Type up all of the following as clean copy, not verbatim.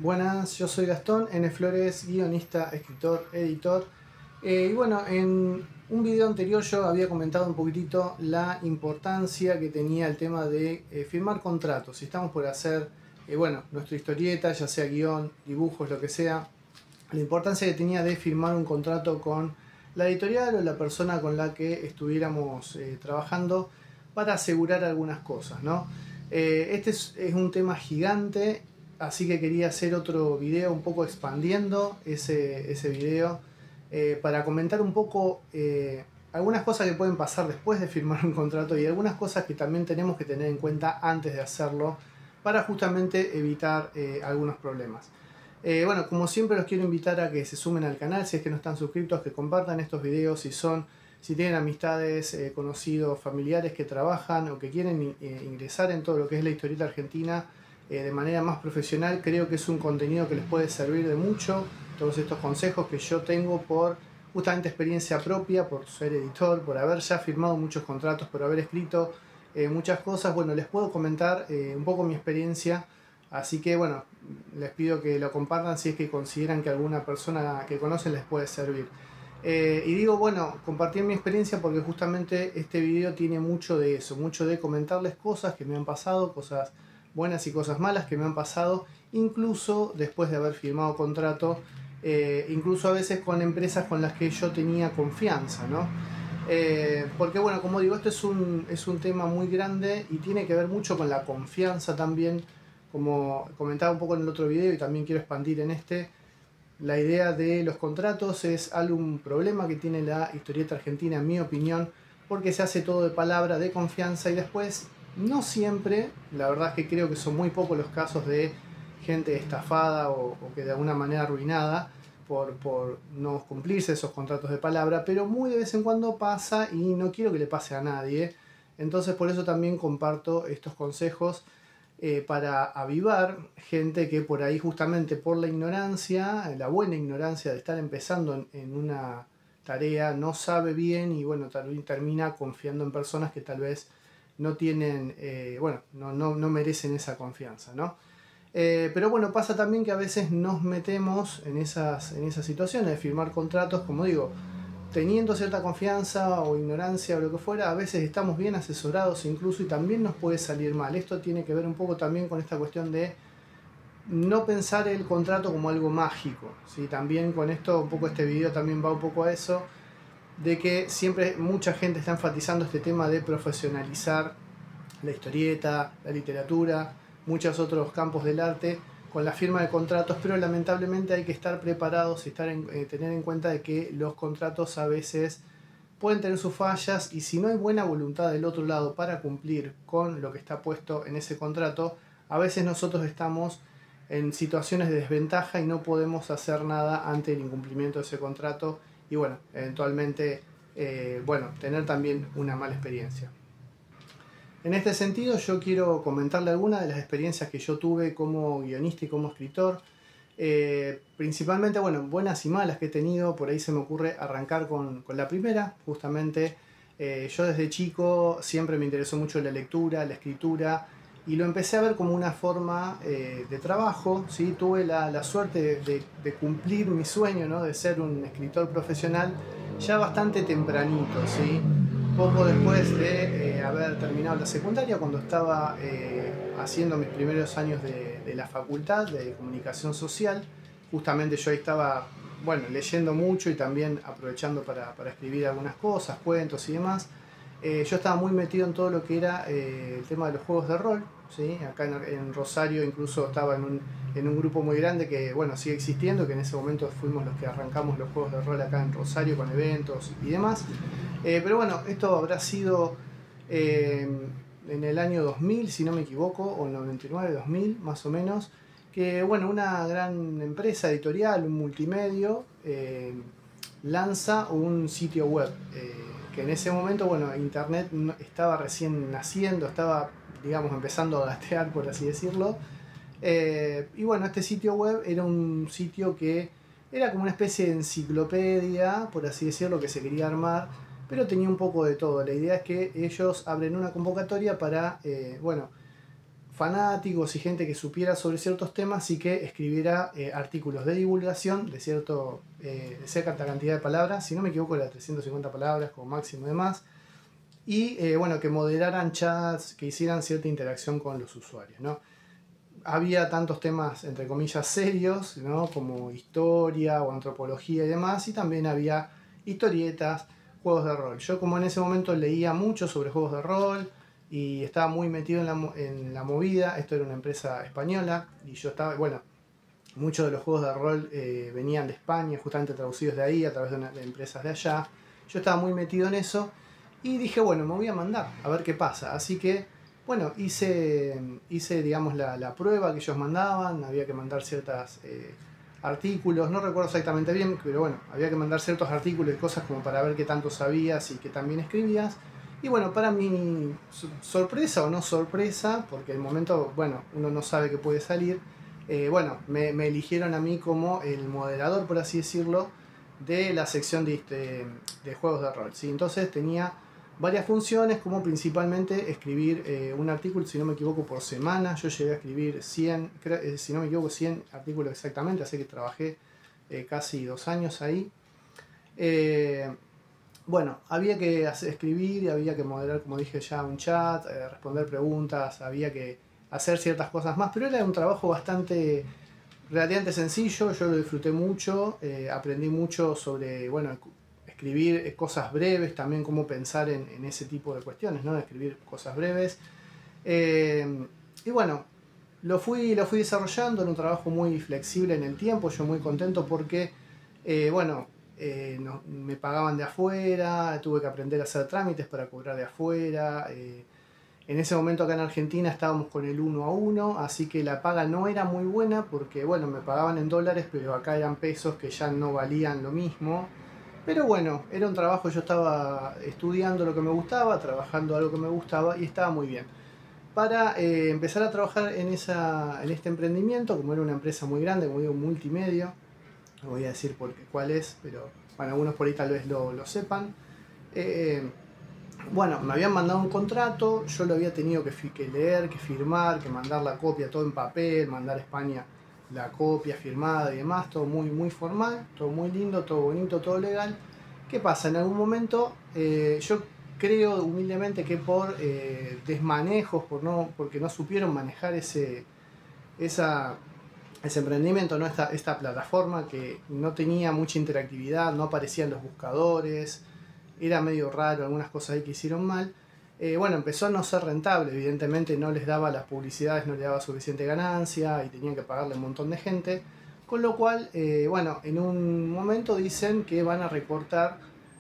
Buenas, yo soy Gastón N. Flores, guionista, escritor, editor. Y bueno, en un video anterior yo había comentado un poquitito la importancia que tenía el tema de firmar contratos. Si estamos por hacer, bueno, nuestra historieta, ya sea guión, dibujos, lo que sea, la importancia que tenía de firmar un contrato con la editorial o la persona con la que estuviéramos trabajando para asegurar algunas cosas, ¿no? Este es un tema gigante, así que quería hacer otro video un poco expandiendo ese video para comentar un poco algunas cosas que pueden pasar después de firmar un contrato y algunas cosas que también tenemos que tener en cuenta antes de hacerlo para justamente evitar algunos problemas. Bueno, como siempre los quiero invitar a que se sumen al canal si es que no están suscritos, que compartan estos videos si tienen amistades, conocidos, familiares que trabajan o que quieren ingresar en todo lo que es la historieta argentina de manera más profesional. Creo que es un contenido que les puede servir de mucho, todos estos consejos que yo tengo por justamente experiencia propia, por ser editor, por haber ya firmado muchos contratos, por haber escrito muchas cosas. Bueno, les puedo comentar un poco mi experiencia. Así que bueno, les pido que lo compartan si es que consideran que alguna persona que conocen les puede servir. Y digo, bueno, compartir mi experiencia porque justamente este video tiene mucho de eso, mucho de comentarles cosas que me han pasado, cosas buenas y cosas malas que me han pasado, incluso después de haber firmado contrato, incluso a veces con empresas con las que yo tenía confianza, ¿no? Porque bueno, como digo, esto es un tema muy grande y tiene que ver mucho con la confianza también. Como comentaba un poco en el otro video y también quiero expandir en este, la idea de los contratos es un problema que tiene la historieta argentina, en mi opinión, porque se hace todo de palabra, de confianza y después no siempre, la verdad es que creo que son muy pocos los casos de gente estafada o que de alguna manera arruinada por no cumplirse esos contratos de palabra, pero muy de vez en cuando pasa y no quiero que le pase a nadie. Entonces por eso también comparto estos consejos para avivar gente que por ahí justamente por la ignorancia, la buena ignorancia de estar empezando en una tarea, no sabe bien y bueno, termina confiando en personas que tal vez no tienen, bueno, no merecen esa confianza, ¿no? Pero bueno, pasa también que a veces nos metemos en esas situaciones de firmar contratos, como digo, teniendo cierta confianza o ignorancia o lo que fuera, a veces estamos bien asesorados incluso y también nos puede salir mal. Esto tiene que ver un poco también con esta cuestión de no pensar el contrato como algo mágico, ¿sí? También con esto, un poco este video también va un poco a eso, de que siempre mucha gente está enfatizando este tema de profesionalizar la historieta, la literatura, muchos otros campos del arte con la firma de contratos, pero lamentablemente hay que estar preparados y tener en cuenta de que los contratos a veces pueden tener sus fallas y si no hay buena voluntad del otro lado para cumplir con lo que está puesto en ese contrato, a veces nosotros estamos en situaciones de desventaja y no podemos hacer nada ante el incumplimiento de ese contrato y bueno, eventualmente bueno, tener también una mala experiencia. En este sentido yo quiero comentarle algunas de las experiencias que yo tuve como guionista y como escritor. Principalmente, bueno, buenas y malas que he tenido. Por ahí se me ocurre arrancar con la primera. Justamente yo desde chico siempre me interesó mucho la lectura, la escritura y lo empecé a ver como una forma de trabajo, ¿sí? Tuve la suerte de cumplir mi sueño, ¿no? De ser un escritor profesional ya bastante tempranito, ¿sí? Poco después de haber terminado la secundaria, cuando estaba haciendo mis primeros años de la facultad de comunicación social, justamente yo ahí estaba, bueno, leyendo mucho y también aprovechando para escribir algunas cosas, cuentos y demás. Yo estaba muy metido en todo lo que era el tema de los juegos de rol, ¿sí? Acá en Rosario incluso estaba en un grupo muy grande que, bueno, sigue existiendo, que en ese momento fuimos los que arrancamos los juegos de rol acá en Rosario con eventos y demás. Pero bueno, esto habrá sido en el año 2000, si no me equivoco, o 99, 2000 más o menos, que bueno, una gran empresa editorial, un multimedio, lanza un sitio web, que en ese momento, bueno, internet estaba recién naciendo, estaba, digamos, empezando a gatear, por así decirlo, y bueno, este sitio web era un sitio que era como una especie de enciclopedia, por así decirlo, que se quería armar, pero tenía un poco de todo. La idea es que ellos abren una convocatoria para, bueno, fanáticos y gente que supiera sobre ciertos temas y que escribiera artículos de divulgación de cierta cantidad de palabras, si no me equivoco era 350 palabras como máximo de más, y bueno, que moderaran chats, que hicieran cierta interacción con los usuarios, ¿no? Había tantos temas, entre comillas, serios, ¿no? Como historia o antropología y demás, y también había historietas, juegos de rol. Yo como en ese momento leía mucho sobre juegos de rol y estaba muy metido en la movida, esto era una empresa española, y yo estaba, bueno, muchos de los juegos de rol venían de España, justamente traducidos de ahí, a través de empresas de allá. Yo estaba muy metido en eso, y dije, bueno, me voy a mandar, a ver qué pasa. Así que, bueno, hice digamos, la prueba que ellos mandaban, había que mandar ciertos artículos, no recuerdo exactamente bien, pero bueno, había que mandar ciertos artículos y cosas como para ver qué tanto sabías y qué también escribías. Y bueno, para mi sorpresa o no sorpresa, porque el momento, bueno, uno no sabe qué puede salir, bueno, me eligieron a mí como el moderador, por así decirlo, de la sección de juegos de rol, ¿sí? Entonces tenía varias funciones, como principalmente escribir un artículo, si no me equivoco, por semana. Yo llegué a escribir 100, si no me equivoco, 100 artículos exactamente, así que trabajé casi 2 años ahí. Bueno, había que escribir, había que moderar, como dije ya, un chat, responder preguntas, había que hacer ciertas cosas más, pero era un trabajo relativamente sencillo. Yo lo disfruté mucho, aprendí mucho sobre, bueno, escribir cosas breves, también cómo pensar en ese tipo de cuestiones, ¿no? Escribir cosas breves. Y bueno, lo fui desarrollando en un trabajo muy flexible en el tiempo, yo muy contento porque, bueno, me pagaban de afuera, tuve que aprender a hacer trámites para cobrar de afuera. En ese momento acá en Argentina estábamos con el 1 a 1, así que la paga no era muy buena porque, bueno, me pagaban en dólares, pero acá eran pesos que ya no valían lo mismo. Pero bueno, era un trabajo, yo estaba estudiando lo que me gustaba, trabajando algo que me gustaba y estaba muy bien. Para empezar a trabajar en este emprendimiento, como era una empresa muy grande, como digo, multimedia, no voy a decir cuál es, pero bueno, algunos por ahí tal vez lo sepan. Bueno, me habían mandado un contrato, yo lo había tenido que leer, que firmar, que mandar la copia, todo en papel, mandar a España la copia firmada y demás, todo muy, muy formal, todo muy lindo, todo bonito, todo legal. ¿Qué pasa? En algún momento yo creo humildemente que por desmanejos, porque no supieron manejar ese emprendimiento, ¿no? esta plataforma que no tenía mucha interactividad, no aparecían los buscadores, era medio raro, algunas cosas ahí que hicieron mal. Bueno, empezó a no ser rentable, evidentemente no les daba las publicidades, no les daba suficiente ganancia y tenían que pagarle a un montón de gente, con lo cual, bueno, en un momento dicen que van a recortar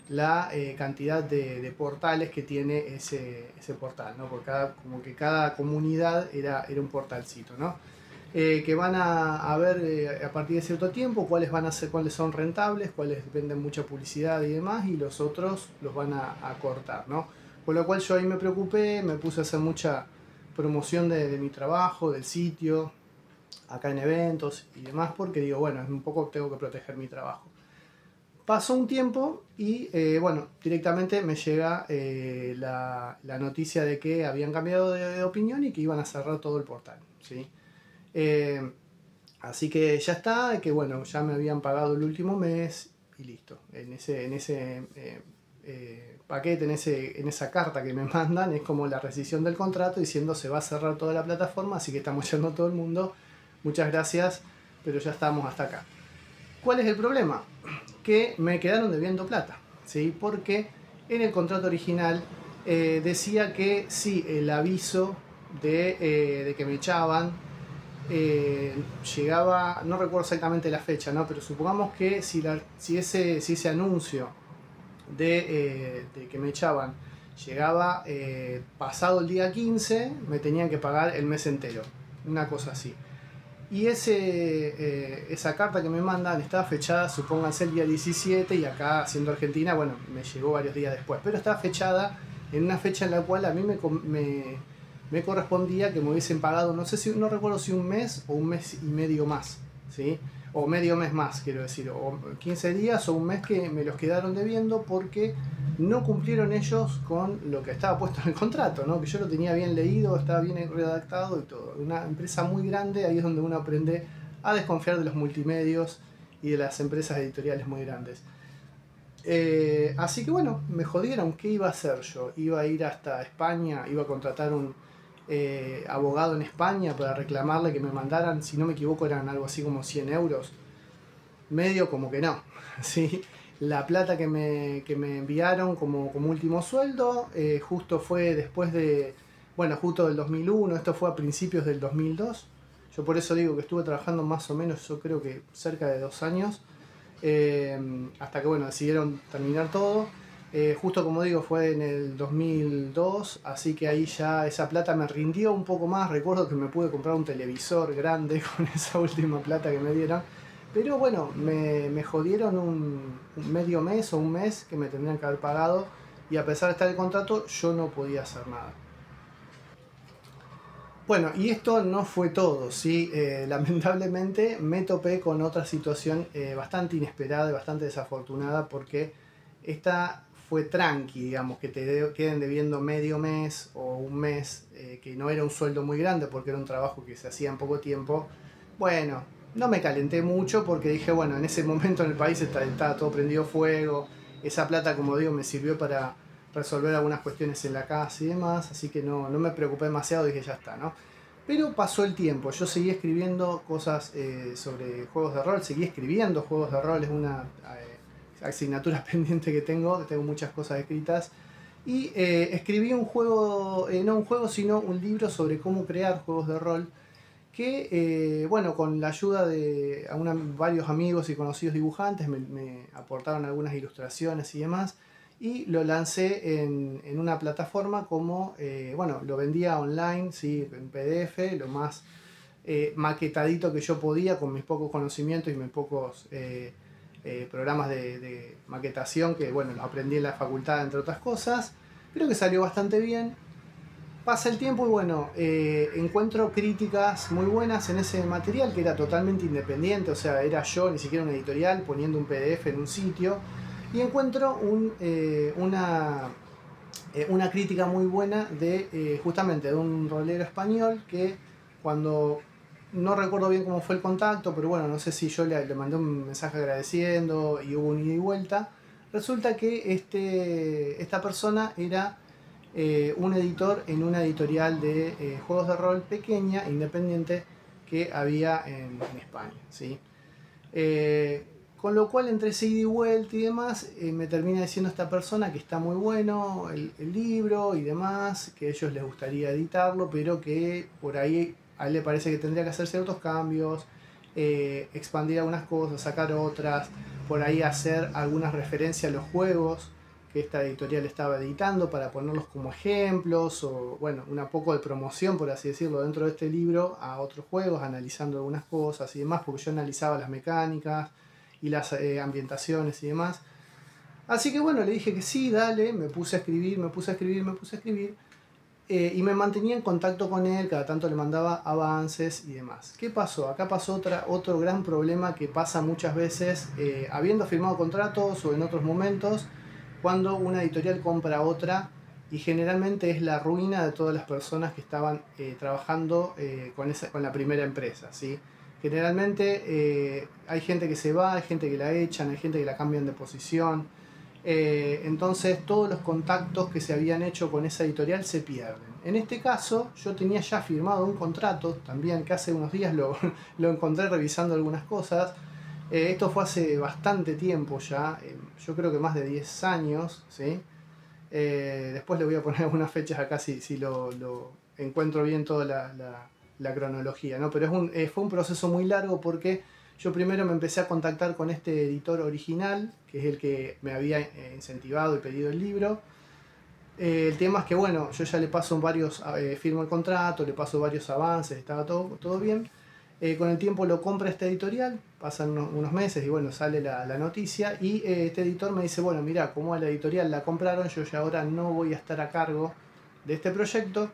la cantidad de portales que tiene ese portal, ¿no? Porque como que cada comunidad era un portalcito, ¿no? Que van a ver a partir de cierto tiempo cuáles son rentables, cuáles venden mucha publicidad y demás, y los otros los van a cortar, ¿no? Con lo cual yo ahí me preocupé, me puse a hacer mucha promoción de mi trabajo, del sitio, acá en eventos y demás, porque digo, bueno, un poco tengo que proteger mi trabajo. Pasó un tiempo y bueno, directamente me llega la noticia de que habían cambiado de opinión y que iban a cerrar todo el portal, ¿sí? Así que ya está, que bueno, ya me habían pagado el último mes y listo. En ese paquete, en esa carta que me mandan, es como la rescisión del contrato diciendo se va a cerrar toda la plataforma, así que estamos yendo a todo el mundo. Muchas gracias, pero ya estamos hasta acá. ¿Cuál es el problema? Que me quedaron debiendo plata, ¿sí? Porque en el contrato original decía que sí, el aviso de que me echaban llegaba, no recuerdo exactamente la fecha, ¿no? Pero supongamos que si ese anuncio de que me echaban llegaba pasado el día 15, me tenían que pagar el mes entero, una cosa así. Y esa carta que me mandan estaba fechada, supónganse, el día 17, y acá, siendo Argentina, bueno, me llegó varios días después, pero estaba fechada en una fecha en la cual a mí me correspondía que me hubiesen pagado, no recuerdo si un mes o un mes y medio más, ¿sí? O medio mes más, quiero decir, o 15 días o un mes que me los quedaron debiendo porque no cumplieron ellos con lo que estaba puesto en el contrato, ¿no? Que yo lo tenía bien leído, estaba bien redactado y todo. Una empresa muy grande, ahí es donde uno aprende a desconfiar de los multimedios y de las empresas editoriales muy grandes. Así que bueno, me jodieron. ¿Qué iba a hacer yo? Iba a ir hasta España, iba a contratar un abogado en España para reclamarle que me mandaran, si no me equivoco, eran algo así como 100 euros. Medio como que no. ¿Sí? La plata que me enviaron como último sueldo, justo fue después de, bueno, justo del 2001, esto fue a principios del 2002. Yo por eso digo que estuve trabajando más o menos, yo creo que cerca de 2 años. Hasta que bueno, decidieron terminar todo. Justo como digo, fue en el 2002, así que ahí ya esa plata me rindió un poco más. Recuerdo que me pude comprar un televisor grande con esa última plata que me dieron. Pero bueno, me jodieron un medio mes o un mes que me tendrían que haber pagado. Y a pesar de estar en el contrato, yo no podía hacer nada. Bueno, y esto no fue todo, ¿sí? Lamentablemente me topé con otra situación bastante inesperada y bastante desafortunada porque esta fue tranqui, digamos, que queden debiendo medio mes o un mes, que no era un sueldo muy grande porque era un trabajo que se hacía en poco tiempo. Bueno, no me calenté mucho porque dije, bueno, en ese momento en el país estaba todo prendido fuego, esa plata, como digo, me sirvió para resolver algunas cuestiones en la casa y demás, así que no me preocupé demasiado, dije ya está, ¿no? Pero pasó el tiempo, yo seguí escribiendo cosas sobre juegos de rol, seguí escribiendo juegos de rol, es una asignatura pendiente que tengo muchas cosas escritas. Y escribí un juego, no un juego, sino un libro sobre cómo crear juegos de rol que, bueno, con la ayuda de varios amigos y conocidos dibujantes me aportaron algunas ilustraciones y demás, y lo lancé en una plataforma como, bueno, lo vendía online, ¿sí? En PDF, lo más maquetadito que yo podía con mis pocos conocimientos y mis pocos programas de maquetación que, bueno, los aprendí en la facultad, entre otras cosas, pero que salió bastante bien. Pasa el tiempo y bueno, encuentro críticas muy buenas en ese material que era totalmente independiente, o sea, era yo, ni siquiera una editorial, poniendo un PDF en un sitio, y encuentro una crítica muy buena de justamente de un rolero español que cuando, no recuerdo bien cómo fue el contacto, pero bueno, no sé si yo le mandé un mensaje agradeciendo y hubo un ida y vuelta, resulta que esta persona era un editor en una editorial de juegos de rol pequeña, independiente, que había en España, ¿sí? Con lo cual, entre ese ida y vuelta y demás, me termina diciendo esta persona que está muy bueno el libro y demás, que a ellos les gustaría editarlo, pero que por ahí a él le parece que tendría que hacer ciertos cambios, expandir algunas cosas, sacar otras, por ahí hacer algunas referencias a los juegos que esta editorial estaba editando para ponerlos como ejemplos o bueno, un poco de promoción, por así decirlo, dentro de este libro a otros juegos, analizando algunas cosas y demás, porque yo analizaba las mecánicas y las ambientaciones y demás. Así que bueno, le dije que sí, dale, me puse a escribir, y me mantenía en contacto con él, cada tanto le mandaba avances y demás. ¿Qué pasó? Acá pasó otro gran problema que pasa muchas veces, habiendo firmado contratos o en otros momentos, cuando una editorial compra otra, y generalmente es la ruina de todas las personas que estaban trabajando con la primera empresa, ¿sí? Generalmente hay gente que se va, hay gente que la echan, hay gente que la cambian de posición. Entonces todos los contactos que se habían hecho con esa editorial se pierden. En este caso yo tenía ya firmado un contrato también, que hace unos días lo encontré revisando algunas cosas. Esto fue hace bastante tiempo ya, yo creo que más de 10 años, ¿sí? Después le voy a poner algunas fechas acá si lo encuentro bien toda la cronología, ¿no? Pero fue un proceso muy largo porque yo primero me empecé a contactar con este editor original, que es el que me había incentivado y pedido el libro. El tema es que, bueno, yo ya le paso firmo el contrato, le paso varios avances, estaba todo bien. Con el tiempo lo compra esta editorial, pasan unos meses y bueno, sale la noticia y este editor me dice, bueno, mira, como a la editorial la compraron, yo ya ahora no voy a estar a cargo de este proyecto.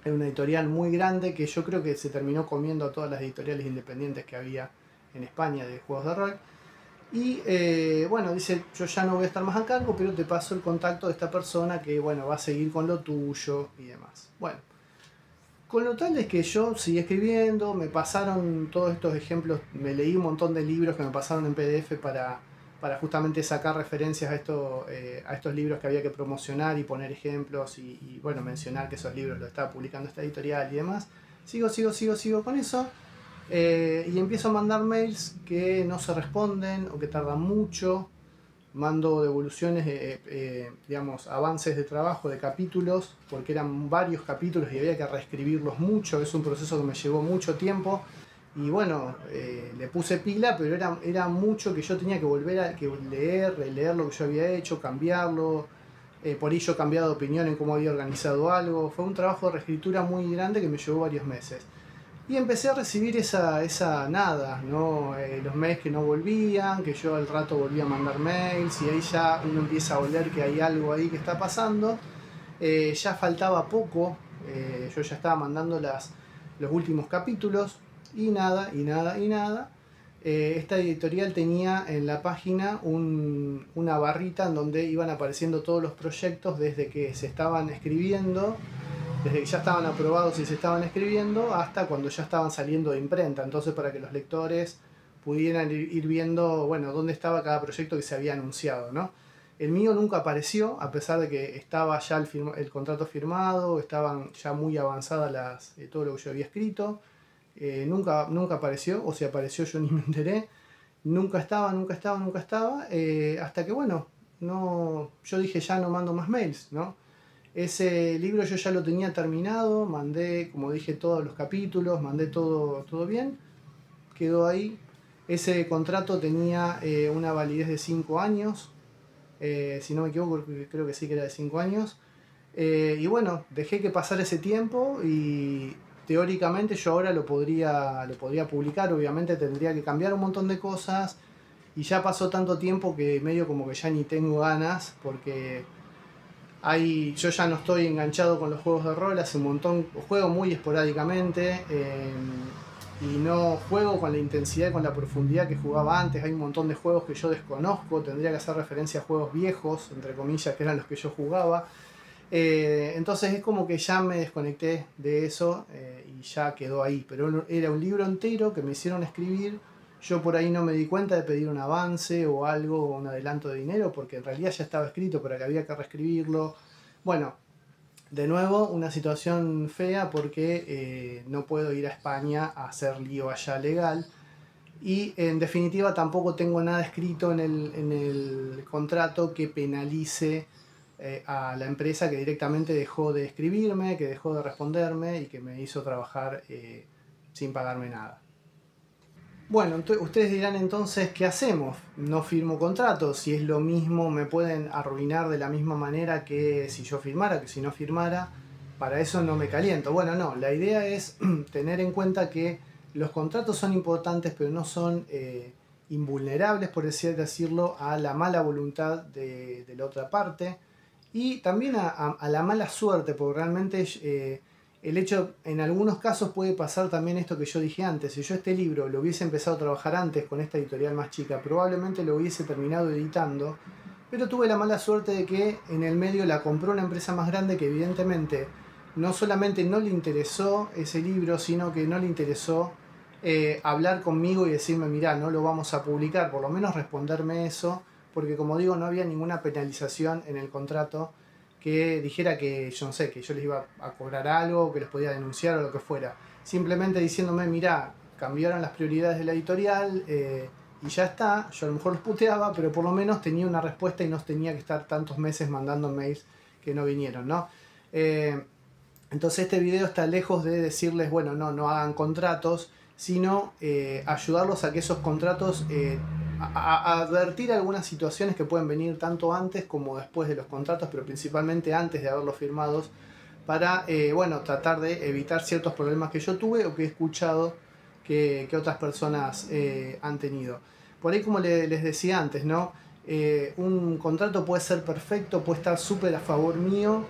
Es una editorial muy grande que yo creo que se terminó comiendo a todas las editoriales independientes que había en España de juegos de rol. Y bueno, dice, yo ya no voy a estar más a cargo, pero te paso el contacto de esta persona que bueno, va a seguir con lo tuyo y demás. Bueno, con lo tal es que yo seguí escribiendo, me pasaron todos estos ejemplos, me leí un montón de libros que me pasaron en PDF para justamente sacar referencias a estos libros que había que promocionar y poner ejemplos y bueno, mencionar que esos libros los estaba publicando esta editorial y demás. Sigo con eso. Y empiezo a mandar mails que no se responden o que tardan mucho. Mando devoluciones, digamos, avances de trabajo de capítulos, porque eran varios capítulos y había que reescribirlos mucho. Es un proceso que me llevó mucho tiempo. Y bueno, le puse pila, pero era mucho que yo tenía que volver a releer lo que yo había hecho, cambiarlo. Por ello he cambiado de opinión en cómo había organizado algo. Fue un trabajo de reescritura muy grande que me llevó varios meses. Y empecé a recibir esa nada, ¿no? Los mails que no volvían, que yo al rato volvía a mandar mails y ahí ya uno empieza a oler que hay algo ahí que está pasando. Ya faltaba poco, yo ya estaba mandando los últimos capítulos y nada. Esta editorial tenía en la página una barrita en donde iban apareciendo todos los proyectos desde que se estaban escribiendo, desde que ya estaban aprobados y se estaban escribiendo hasta cuando ya estaban saliendo de imprenta, entonces para que los lectores pudieran ir viendo, bueno, dónde estaba cada proyecto que se había anunciado, ¿no? El mío nunca apareció, a pesar de que estaba ya el contrato firmado, estaban ya muy avanzadas todo lo que yo había escrito. Nunca apareció, o si apareció yo ni me enteré. Nunca estaba, hasta que bueno, yo dije ya no mando más mails, ¿no? Ese libro yo ya lo tenía terminado, mandé, como dije, todos los capítulos, mandé todo bien, quedó ahí. Ese contrato tenía una validez de 5 años, si no me equivoco, creo que sí que era de 5 años. Y bueno, dejé que pasara ese tiempo y teóricamente yo ahora lo podría publicar. Obviamente tendría que cambiar un montón de cosas y ya pasó tanto tiempo que medio como que ya ni tengo ganas, porque yo ya no estoy enganchado con los juegos de rol, hace un montón, juego muy esporádicamente y no juego con la intensidad y con la profundidad que jugaba antes. Hay un montón de juegos que yo desconozco, tendría que hacer referencia a juegos viejos, entre comillas, que eran los que yo jugaba. Entonces es como que ya me desconecté de eso y ya quedó ahí, pero era un libro entero que me hicieron escribir. Yo por ahí no me di cuenta de pedir un avance o algo, o un adelanto de dinero, porque en realidad ya estaba escrito, pero que había que reescribirlo. Bueno, de nuevo una situación fea porque no puedo ir a España a hacer lío allá legal. Y en definitiva tampoco tengo nada escrito en el contrato que penalice a la empresa que directamente dejó de escribirme, que dejó de responderme y que me hizo trabajar sin pagarme nada. Bueno, ustedes dirán entonces, ¿qué hacemos? No firmo contrato, si es lo mismo, me pueden arruinar de la misma manera que si yo firmara, que si no firmara, para eso no me caliento. Bueno, no, la idea es tener en cuenta que los contratos son importantes, pero no son invulnerables, por así decirlo, a la mala voluntad de la otra parte y también a la mala suerte, porque realmente el hecho, en algunos casos puede pasar también esto que yo dije antes. Si yo este libro lo hubiese empezado a trabajar antes con esta editorial más chica, probablemente lo hubiese terminado editando, pero tuve la mala suerte de que en el medio la compró una empresa más grande que evidentemente no solamente no le interesó ese libro, sino que no le interesó hablar conmigo y decirme, mirá, no lo vamos a publicar, por lo menos responderme eso, porque como digo, no había ninguna penalización en el contrato que dijera que yo no sé, que yo les iba a cobrar algo, que les podía denunciar o lo que fuera. Simplemente diciéndome, mirá, cambiaron las prioridades de la editorial y ya está. Yo a lo mejor los puteaba, pero por lo menos tenía una respuesta y no tenía que estar tantos meses mandando mails que no vinieron, ¿no? Entonces este video está lejos de decirles, bueno, no hagan contratos, sino ayudarlos a que esos contratos, a advertir algunas situaciones que pueden venir tanto antes como después de los contratos, pero principalmente antes de haberlos firmados, para bueno, tratar de evitar ciertos problemas que yo tuve o que he escuchado que otras personas han tenido. Por ahí, como les decía antes, ¿no? Un contrato puede ser perfecto, puede estar súper a favor mío,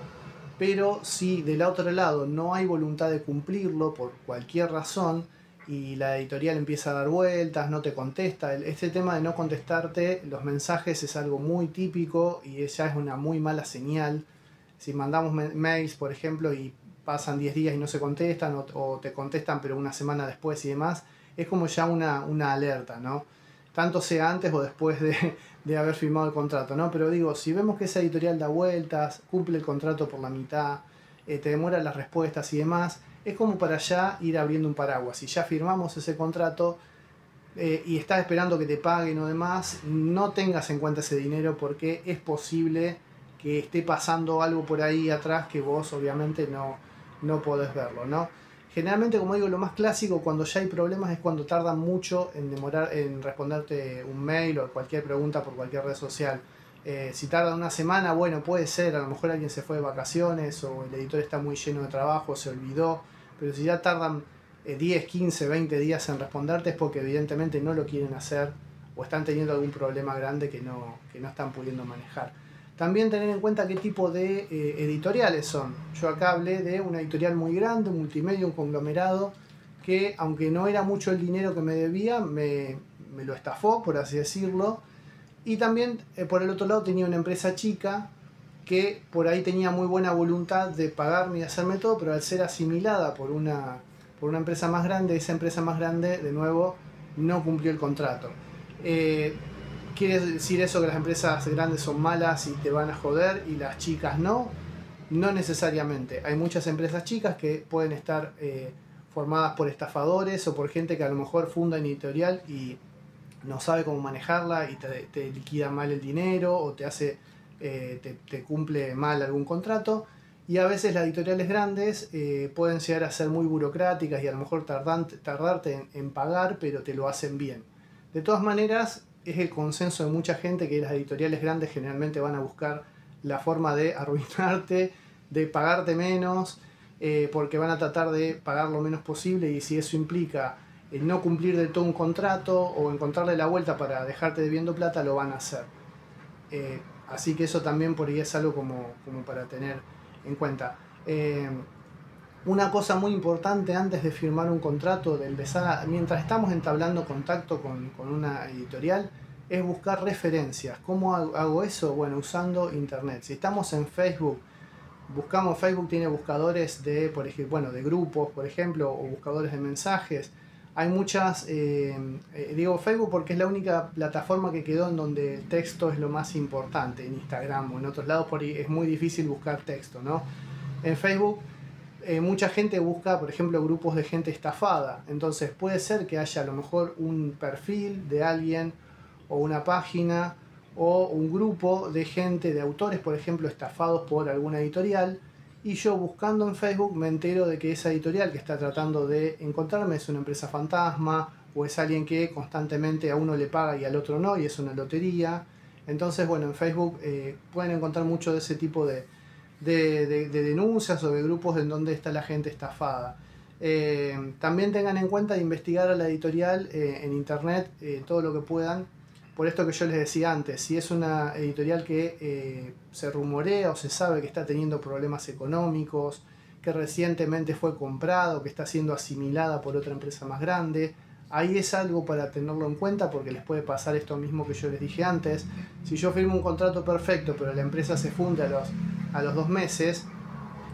pero si del otro lado no hay voluntad de cumplirlo por cualquier razón, y la editorial empieza a dar vueltas, no te contesta. Este tema de no contestarte los mensajes es algo muy típico y ya es una muy mala señal. Si mandamos mails, por ejemplo, y pasan 10 días y no se contestan, o te contestan pero una semana después y demás, es como ya una alerta, ¿no? Tanto sea antes o después de haber firmado el contrato, ¿no? Pero digo, si vemos que esa editorial da vueltas, cumple el contrato por la mitad, te demora las respuestas y demás, es como para ya ir abriendo un paraguas. Si ya firmamos ese contrato y estás esperando que te paguen o demás, no tengas en cuenta ese dinero porque es posible que esté pasando algo por ahí atrás que vos obviamente no podés verlo, ¿no? Generalmente, como digo, lo más clásico cuando ya hay problemas es cuando tardan mucho en responderte un mail o cualquier pregunta por cualquier red social. Si tarda una semana, bueno, puede ser, a lo mejor alguien se fue de vacaciones o el editor está muy lleno de trabajo, se olvidó, pero si ya tardan 10, 15, 20 días en responderte es porque evidentemente no lo quieren hacer o están teniendo algún problema grande que no están pudiendo manejar. También tener en cuenta qué tipo de editoriales son. Yo acá hablé de una editorial muy grande, un multimedia, un conglomerado, que aunque no era mucho el dinero que me debía, me lo estafó, por así decirlo. Y también por el otro lado tenía una empresa chica que por ahí tenía muy buena voluntad de pagarme y hacerme todo, pero al ser asimilada por una empresa más grande, esa empresa más grande, de nuevo, no cumplió el contrato. ¿Quiere decir eso que las empresas grandes son malas y te van a joder y las chicas no? No necesariamente. Hay muchas empresas chicas que pueden estar formadas por estafadores o por gente que a lo mejor funda una editorial y no sabe cómo manejarla y te liquida mal el dinero o te cumple mal algún contrato. Y a veces las editoriales grandes pueden llegar a ser muy burocráticas y a lo mejor tardarte en pagar, pero te lo hacen bien. De todas maneras, es el consenso de mucha gente que las editoriales grandes generalmente van a buscar la forma de arruinarte, de pagarte menos, porque van a tratar de pagar lo menos posible y si eso implica el no cumplir de todo un contrato o encontrarle la vuelta para dejarte debiendo plata, lo van a hacer. Así que eso también por ahí es algo como para tener en cuenta. Una cosa muy importante antes de firmar un contrato, de empezar mientras estamos entablando contacto con una editorial, es buscar referencias. ¿Cómo hago eso? Bueno, usando internet. Si estamos en Facebook, Facebook tiene buscadores de, por ejemplo, bueno, de grupos, por ejemplo, o buscadores de mensajes. Hay muchas, digo Facebook porque es la única plataforma que quedó en donde el texto es lo más importante. En Instagram o en otros lados por ahí es muy difícil buscar texto, ¿no? En Facebook mucha gente busca, por ejemplo, grupos de gente estafada. Entonces puede ser que haya a lo mejor un perfil de alguien o una página o un grupo de gente, de autores, por ejemplo, estafados por alguna editorial. Y yo buscando en Facebook me entero de que esa editorial que está tratando de encontrarme es una empresa fantasma o es alguien que constantemente a uno le paga y al otro no y es una lotería. Entonces, bueno, en Facebook pueden encontrar mucho de ese tipo de denuncias o de grupos en donde está la gente estafada. También tengan en cuenta de investigar a la editorial en internet todo lo que puedan. Por esto que yo les decía antes, si es una editorial que se rumorea o se sabe que está teniendo problemas económicos, que recientemente fue comprado, que está siendo asimilada por otra empresa más grande, ahí es algo para tenerlo en cuenta porque les puede pasar esto mismo que yo les dije antes. Si yo firmo un contrato perfecto pero la empresa se funde a los 2 meses,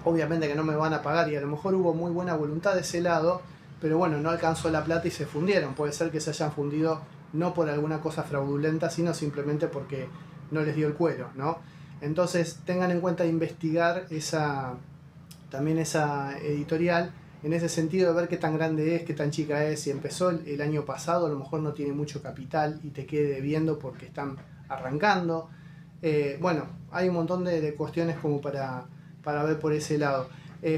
obviamente que no me van a pagar y a lo mejor hubo muy buena voluntad de ese lado, pero bueno, no alcanzó la plata y se fundieron. Puede ser que se hayan fundido no por alguna cosa fraudulenta, sino simplemente porque no les dio el cuero, ¿no? Entonces tengan en cuenta investigar también esa editorial en ese sentido de ver qué tan grande es, qué tan chica es. Si empezó el año pasado, a lo mejor no tiene mucho capital y te quede debiendo porque están arrancando. Bueno, hay un montón de cuestiones como para ver por ese lado.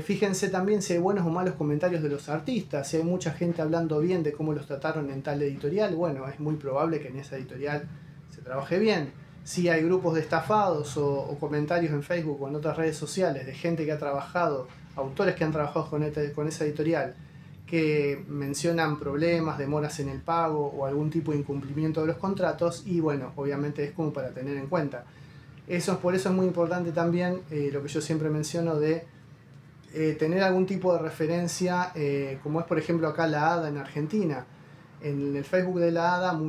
Fíjense también si hay buenos o malos comentarios de los artistas, si hay mucha gente hablando bien de cómo los trataron en tal editorial, bueno, es muy probable que en esa editorial se trabaje bien. Si hay grupos de estafados o comentarios en Facebook o en otras redes sociales de gente que ha trabajado, autores que han trabajado con esa editorial, que mencionan problemas, demoras en el pago o algún tipo de incumplimiento de los contratos, y bueno, obviamente es como para tener en cuenta. Por eso es muy importante también lo que yo siempre menciono de tener algún tipo de referencia, como es por ejemplo acá la ADA en Argentina. En el Facebook de la ADA,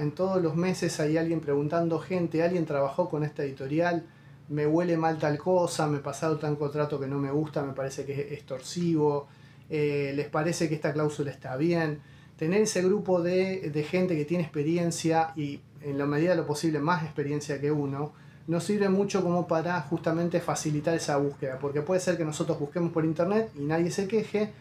en todos los meses hay alguien preguntando, gente, alguien trabajó con esta editorial, me huele mal tal cosa, me pasaron tal contrato que no me gusta, me parece que es extorsivo, les parece que esta cláusula está bien. Tener ese grupo de gente que tiene experiencia y en la medida de lo posible más experiencia que uno, nos sirve mucho como para justamente facilitar esa búsqueda, porque puede ser que nosotros busquemos por internet y nadie se queje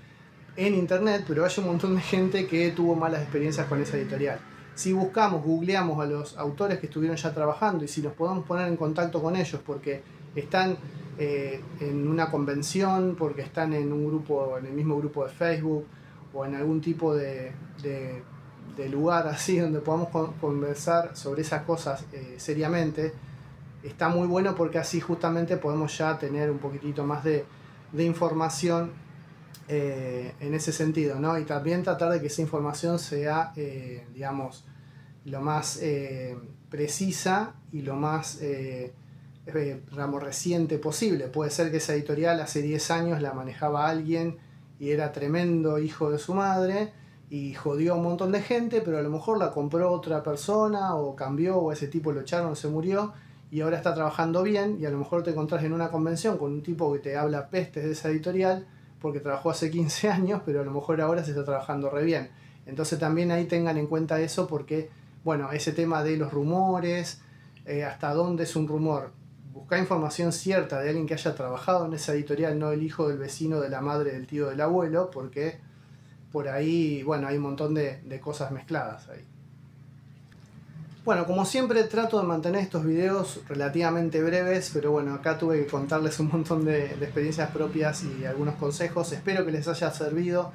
en internet, pero hay un montón de gente que tuvo malas experiencias con esa editorial. Si buscamos, googleamos a los autores que estuvieron ya trabajando y si nos podemos poner en contacto con ellos porque están en una convención, porque están en un grupo, en el mismo grupo de Facebook o en algún tipo de lugar así donde podamos conversar sobre esas cosas seriamente, está muy bueno porque así justamente podemos ya tener un poquitito más de información en ese sentido, ¿no? Y también tratar de que esa información sea, digamos, lo más precisa y lo más, digamos, reciente posible. Puede ser que esa editorial hace 10 años la manejaba alguien y era tremendo hijo de su madre y jodió a un montón de gente, pero a lo mejor la compró otra persona o cambió o ese tipo lo echaron o se murió y ahora está trabajando bien y a lo mejor te encontrás en una convención con un tipo que te habla pestes de esa editorial porque trabajó hace 15 años, pero a lo mejor ahora se está trabajando re bien. Entonces también ahí tengan en cuenta eso porque, bueno, ese tema de los rumores, hasta dónde es un rumor. Buscar información cierta de alguien que haya trabajado en esa editorial, no el hijo del vecino, de la madre, del tío, del abuelo, porque por ahí, bueno, hay un montón de cosas mezcladas ahí. Bueno, como siempre trato de mantener estos videos relativamente breves, pero bueno, acá tuve que contarles un montón de experiencias propias y algunos consejos. Espero que les haya servido.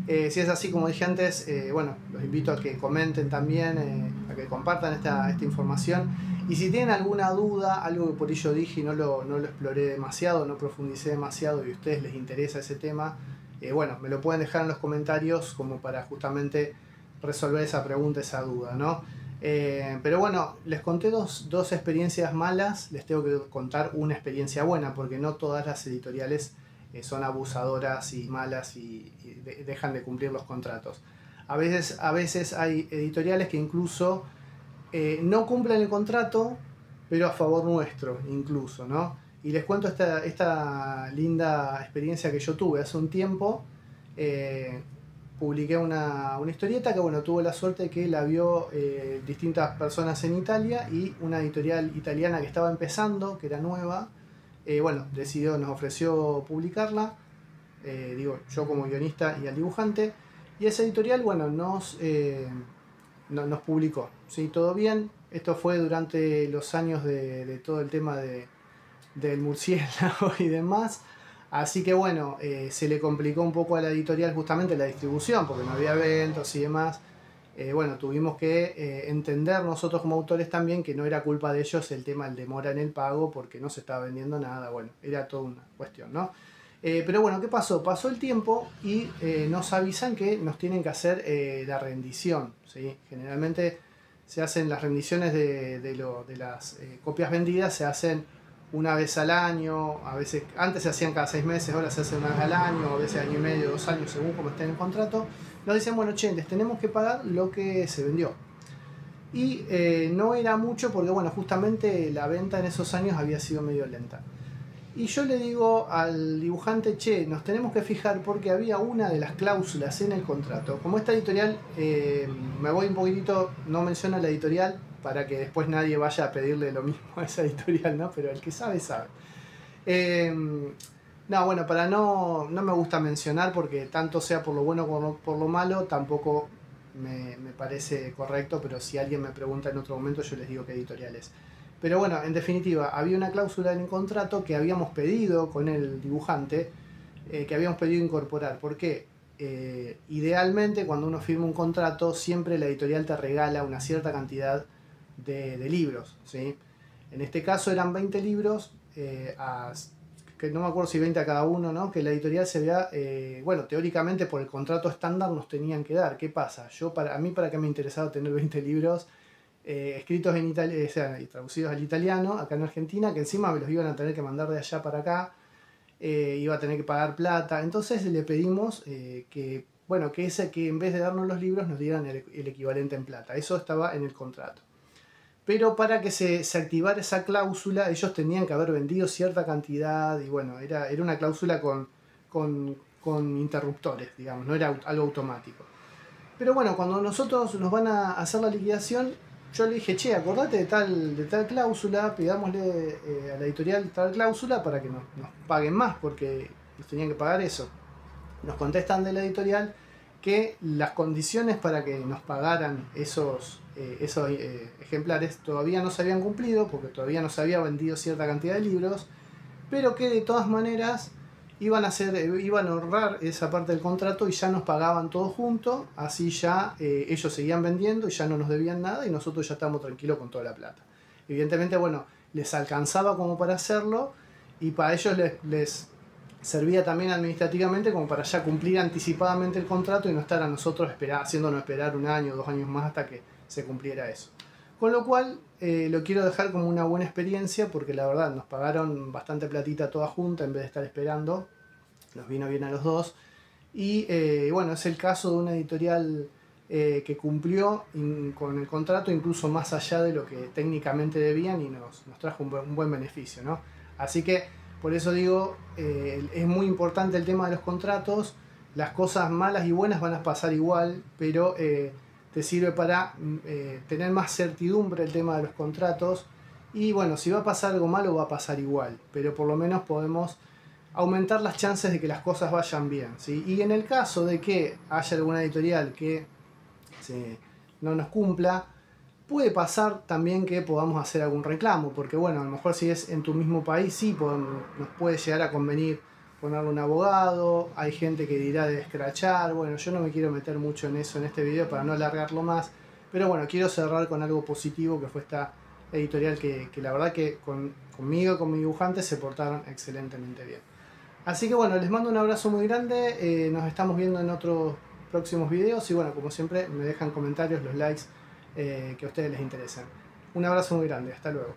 Si es así, como dije antes, bueno, los invito a que comenten también, a que compartan esta información. Y si tienen alguna duda, algo que por ello dije y no lo exploré demasiado, no profundicé demasiado y a ustedes les interesa ese tema, bueno, me lo pueden dejar en los comentarios como para justamente resolver esa pregunta, esa duda, ¿no? Pero bueno, les conté dos experiencias malas, les tengo que contar una experiencia buena, porque no todas las editoriales son abusadoras y malas y dejan de cumplir los contratos. A veces hay editoriales que incluso no cumplen el contrato, pero a favor nuestro incluso, ¿no? Y les cuento esta linda experiencia que yo tuve hace un tiempo. Publiqué una historieta que, bueno, tuve la suerte de que la vio distintas personas en Italia y una editorial italiana que estaba empezando, que era nueva, bueno, nos ofreció publicarla, digo, yo como guionista y al dibujante, y esa editorial, bueno, nos publicó, ¿sí? Todo bien. Esto fue durante los años de todo el tema del murciélago y demás. Así que bueno, se le complicó un poco a la editorial justamente la distribución, porque no había eventos y demás. Bueno, tuvimos que entender nosotros como autores también que no era culpa de ellos el tema del demora en el pago, porque no se estaba vendiendo nada. Bueno, era toda una cuestión, ¿no? Pero bueno, ¿qué pasó? Pasó el tiempo y nos avisan que nos tienen que hacer la rendición, ¿sí? Generalmente se hacen las rendiciones de las copias vendidas, se hacen una vez al año, a veces antes se hacían cada 6 meses, ahora se hace una vez al año, a veces año y medio, 2 años, según como esté en el contrato. Nos dicen, bueno, che, les tenemos que pagar lo que se vendió. Y no era mucho porque, bueno, justamente la venta en esos años había sido medio lenta. Y yo le digo al dibujante, che, nos tenemos que fijar porque había una de las cláusulas en el contrato. Como esta editorial, me voy un poquitito, no menciono la editorial, para que después nadie vaya a pedirle lo mismo a esa editorial, ¿no? Pero el que sabe, sabe. No, bueno, no me gusta mencionar porque tanto sea por lo bueno como por lo malo, tampoco me parece correcto, pero si alguien me pregunta en otro momento yo les digo qué editorial es. Pero bueno, en definitiva, había una cláusula en el contrato que habíamos pedido con el dibujante, que habíamos pedido incorporar. ¿Por qué? Idealmente, cuando uno firma un contrato, siempre la editorial te regala una cierta cantidad de libros, ¿sí? En este caso eran 20 libros, que no me acuerdo si 20 a cada uno, ¿no? Que la editorial se vea, bueno, teóricamente por el contrato estándar nos tenían que dar. ¿Qué pasa? A mí para qué me interesaba tener 20 libros escritos en italiano, o sea, y traducidos al italiano, acá en Argentina, que encima me los iban a tener que mandar de allá para acá. iba a tener que pagar plata. Entonces le pedimos que en vez de darnos los libros nos dieran el equivalente en plata. Eso estaba en el contrato. Pero para que se activara esa cláusula, ellos tenían que haber vendido cierta cantidad, y bueno, era una cláusula con interruptores, digamos, no era algo automático. Pero bueno, cuando nosotros nos van a hacer la liquidación, yo le dije, che, acordate de tal cláusula, pidámosle a la editorial tal cláusula para que nos paguen más, porque nos tenían que pagar eso. Nos contestan de la editorial que las condiciones para que nos pagaran esos ejemplares todavía no se habían cumplido, porque todavía no se había vendido cierta cantidad de libros, pero que de todas maneras iban a ahorrar esa parte del contrato y ya nos pagaban todo junto, así ya ellos seguían vendiendo y ya no nos debían nada y nosotros ya estábamos tranquilos con toda la plata. Evidentemente, bueno, les alcanzaba como para hacerlo y para ellos les servía también administrativamente como para ya cumplir anticipadamente el contrato y no estar a nosotros haciéndonos esperar 1 año o 2 años más hasta que se cumpliera eso. Con lo cual lo quiero dejar como una buena experiencia porque la verdad nos pagaron bastante platita toda junta en vez de estar esperando. Nos vino bien a los dos. Y bueno, es el caso de una editorial que cumplió con el contrato incluso más allá de lo que técnicamente debían y nos trajo un buen beneficio, ¿no? Así que por eso digo, es muy importante el tema de los contratos. Las cosas malas y buenas van a pasar igual, pero te sirve para tener más certidumbre el tema de los contratos. Y bueno, si va a pasar algo malo, va a pasar igual, pero por lo menos podemos aumentar las chances de que las cosas vayan bien, ¿sí? Y en el caso de que haya alguna editorial que no nos cumpla, puede pasar también que podamos hacer algún reclamo, porque bueno, a lo mejor si es en tu mismo país, sí nos puede llegar a convenir ponerle un abogado, hay gente que dirá de escrachar, bueno, yo no me quiero meter mucho en eso en este video para no alargarlo más, pero bueno, quiero cerrar con algo positivo que fue esta editorial que la verdad que conmigo, con mi dibujante, se portaron excelentemente bien. Así que bueno, les mando un abrazo muy grande, nos estamos viendo en otros próximos videos y bueno, como siempre me dejan comentarios, los likes que a ustedes les interesan. Un abrazo muy grande, hasta luego.